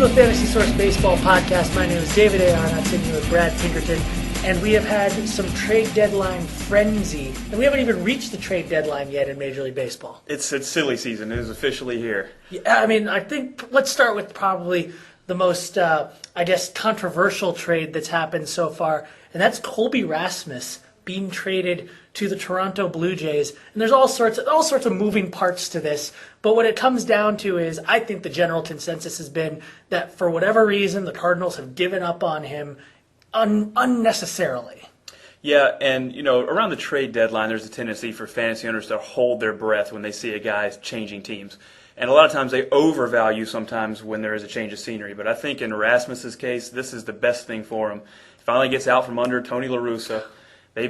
the Fantasy Source Baseball Podcast. My name is David A. Arnott, sitting here with Brad Pinkerton, and we have had some trade deadline frenzy, and we haven't even reached the trade deadline yet in Major League Baseball. It's silly season. It is officially here. Yeah, I think let's start with probably the most, controversial trade that's happened so far, and that's Colby Rasmus being traded to the Toronto Blue Jays. And there's all sorts of moving parts to this. But what it comes down to is I think the general consensus has been that for whatever reason, the Cardinals have given up on him unnecessarily. Yeah, and, around the trade deadline, there's a tendency for fantasy owners to hold their breath when they see a guy changing teams. And a lot of times they overvalue sometimes when there is a change of scenery. But I think in Rasmus's case, this is the best thing for him. He finally gets out from under Tony La Russa.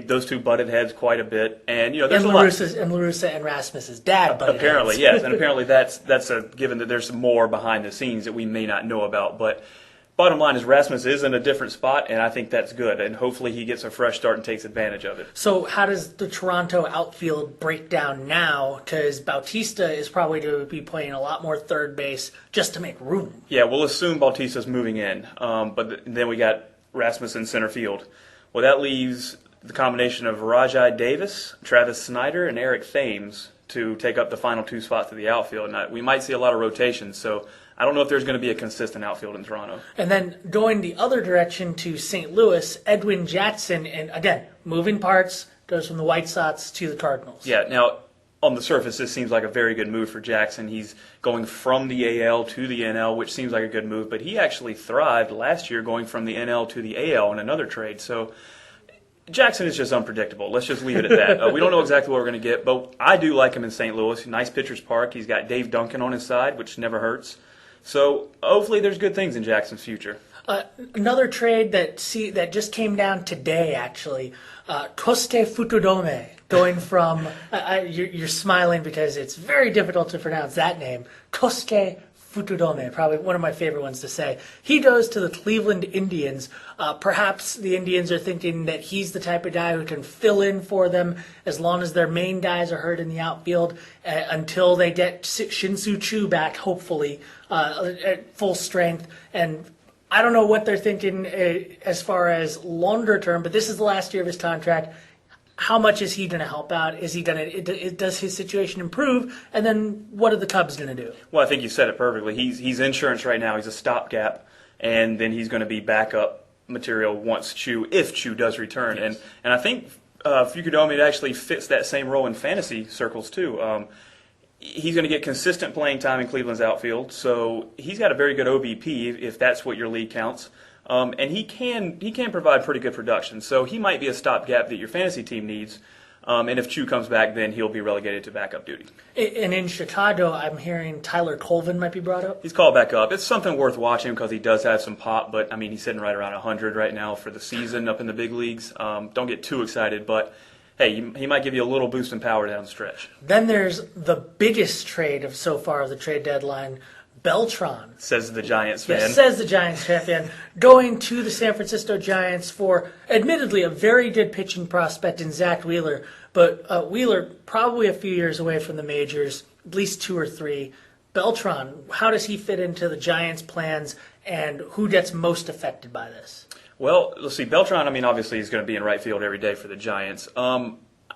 Those two butted heads quite a bit, and there's a lot. And La Russa and Rasmus's dad butted apparently, heads. Yes, and apparently that's a given that there's more behind the scenes that we may not know about. But bottom line is Rasmus is in a different spot, and I think that's good, and hopefully he gets a fresh start and takes advantage of it. So how does the Toronto outfield break down now? Because Bautista is probably going to be playing a lot more third base just to make room. Yeah, we'll assume Bautista's moving in, but then we got Rasmus in center field. Well, that leaves the combination of Rajai Davis, Travis Snyder, and Eric Thames to take up the final two spots of the outfield. And we might see a lot of rotations, so I don't know if there's going to be a consistent outfield in Toronto. And then going the other direction to St. Louis, Edwin Jackson, and again, moving parts, goes from the White Sox to the Cardinals. Yeah, now on the surface, this seems like a very good move for Jackson. He's going from the AL to the NL, which seems like a good move, but he actually thrived last year going from the NL to the AL in another trade. So Jackson is just unpredictable. Let's just leave it at that. We don't know exactly what we're going to get, but I do like him in St. Louis. Nice pitcher's park. He's got Dave Duncan on his side, which never hurts. So hopefully there's good things in Jackson's future. Another trade that just came down today, actually. Kosuke Futudome going from you're smiling because it's very difficult to pronounce that name. Kosuke Futudome, probably one of my favorite ones to say. He goes to the Cleveland Indians. Perhaps the Indians are thinking that he's the type of guy who can fill in for them as long as their main guys are hurt in the outfield until they get Shin-Soo Choo back, hopefully, at full strength. And I don't know what they're thinking as far as longer term, but this is the last year of his contract. How much is he going to help out? Does his situation improve? And then what are the Cubs going to do? Well, I think you said it perfectly. He's insurance right now. He's a stopgap, and then he's going to be backup material if Choo does return. Yes. And I think Fukudome actually fits that same role in fantasy circles too. He's going to get consistent playing time in Cleveland's outfield, so he's got a very good OBP if that's what your league counts. And he can provide pretty good production. So he might be a stopgap that your fantasy team needs. And if Choo comes back, then he'll be relegated to backup duty. And in Chicago, I'm hearing Tyler Colvin might be brought up. He's called back up. It's something worth watching because he does have some pop, but he's sitting right around 100 right now for the season up in the big leagues. Don't get too excited, but hey, he might give you a little boost in power down the stretch. Then there's the biggest trade of so far of the trade deadline, Beltran. Says the Giants fan. Yes, says the Giants fan. Going to the San Francisco Giants for, admittedly, a very good pitching prospect in Zach Wheeler. But Wheeler, probably a few years away from the majors, at least 2 or 3. Beltran, how does he fit into the Giants' plans, and who gets most affected by this? Well, let's see. Beltran, obviously he's going to be in right field every day for the Giants.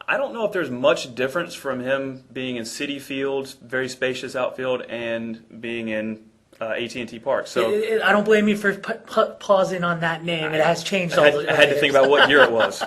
I don't know if there's much difference from him being in Citi Field, very spacious outfield, and being in AT&T Park. So I don't blame you for pausing on that name. It has changed all the years. I had to think about what year it was.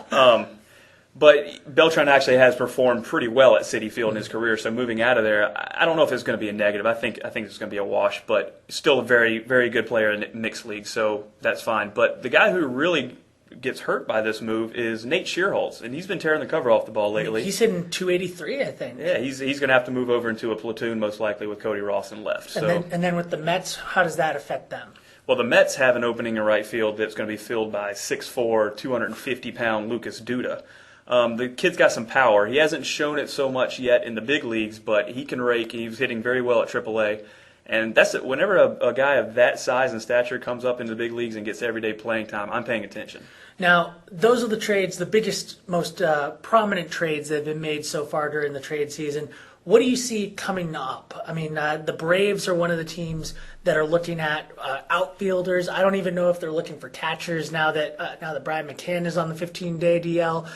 But Beltran actually has performed pretty well at Citi Field in his career. So moving out of there, I don't know if it's going to be a negative. I think it's going to be a wash, but still a very, very good player in mixed league. So that's fine. But the guy who really gets hurt by this move is Nate Shearholtz, and he's been tearing the cover off the ball lately. He's hitting 283, I think. Yeah, he's going to have to move over into a platoon most likely with Cody Rawson left. And then with the Mets, how does that affect them? Well, the Mets have an opening in right field that's going to be filled by 6'4", 250-pound Lucas Duda. The kid's got some power. He hasn't shown it so much yet in the big leagues, but he can rake. He's hitting very well at AAA. And that's it. Whenever a guy of that size and stature comes up into the big leagues and gets everyday playing time, I'm paying attention. Now, those are the trades, the biggest, most prominent trades that have been made so far during the trade season. What do you see coming up? I mean, the Braves are one of the teams that are looking at outfielders. I don't even know if they're looking for catchers now that Brian McCann is on the 15-day DL.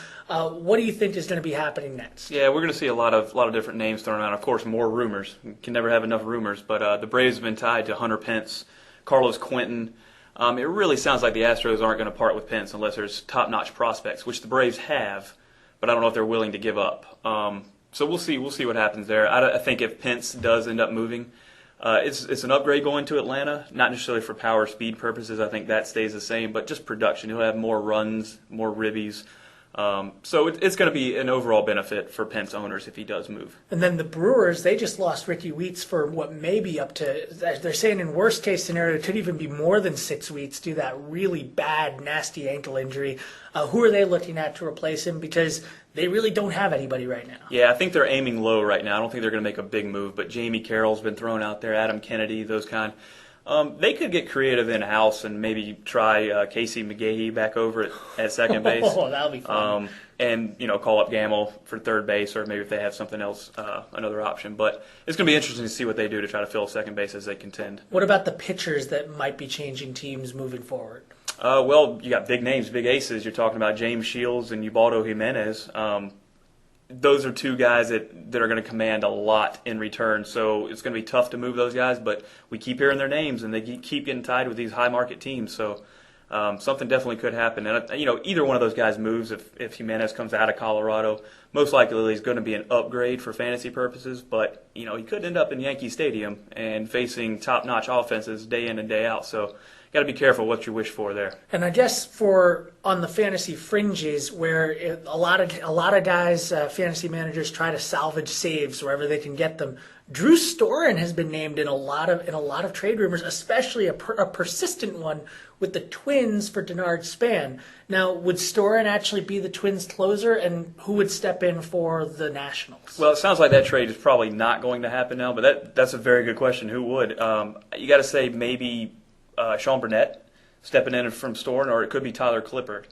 What do you think is going to be happening next? Yeah, we're going to see a lot of different names thrown out. Of course, more rumors. You can never have enough rumors. But the Braves have been tied to Hunter Pence, Carlos Quentin. It really sounds like the Astros aren't going to part with Pence unless there's top-notch prospects, which the Braves have, but I don't know if they're willing to give up. So we'll see. We'll see what happens there. I think if Pence does end up moving, it's an upgrade going to Atlanta. Not necessarily for power speed purposes. I think that stays the same, but just production. He'll have more runs, more ribbies. So it's going to be an overall benefit for Pence owners if he does move. And then the Brewers, they just lost Ricky Weeks for what may be up to, they're saying in worst case scenario, it could even be more than 6 weeks due to that really bad, nasty ankle injury. Who are they looking at to replace him? Because they really don't have anybody right now. Yeah, I think they're aiming low right now. I don't think they're going to make a big move, but Jamie Carroll's been thrown out there, Adam Kennedy, those kind. They could get creative in-house and maybe try Casey McGahee back over at second base. Oh, that'll be fun. And, call up Gamble for third base, or maybe if they have something else, another option. But it's going to be interesting to see what they do to try to fill second base as they contend. What about the pitchers that might be changing teams moving forward? Well, you got big names, big aces. You're talking about James Shields and Ubaldo Jimenez. Those are two guys that are going to command a lot in return. So it's going to be tough to move those guys, but we keep hearing their names, and they keep getting tied with these high-market teams. So something definitely could happen. And, either one of those guys moves if Jimenez comes out of Colorado. Most likely he's going to be an upgrade for fantasy purposes, but, he could end up in Yankee Stadium and facing top-notch offenses day in and day out. So got to be careful what you wish for there. And I guess on the fantasy fringes, where a lot of guys, fantasy managers, try to salvage saves wherever they can get them. Drew Storen has been named in a lot of trade rumors, especially a persistent one with the Twins for Denard Span. Now, would Storen actually be the Twins' closer, and who would step in for the Nationals? Well, it sounds like that trade is probably not going to happen now, but that's a very good question. Who would? You got to say maybe Sean Burnett stepping in from Storen, or it could be Tyler Clippard.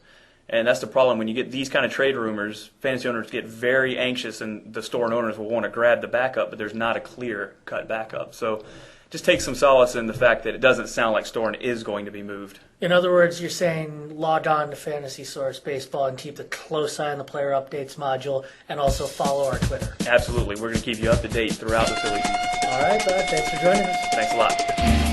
And that's the problem. When you get these kind of trade rumors, fantasy owners get very anxious, and the Storen owners will want to grab the backup, but there's not a clear-cut backup. So just take some solace in the fact that it doesn't sound like Storen is going to be moved. In other words, you're saying log on to Fantasy Source Baseball and keep a close eye on the player updates module, and also follow our Twitter. Absolutely. We're going to keep you up to date throughout the Philly season. All right, bud. Thanks for joining us. Thanks a lot.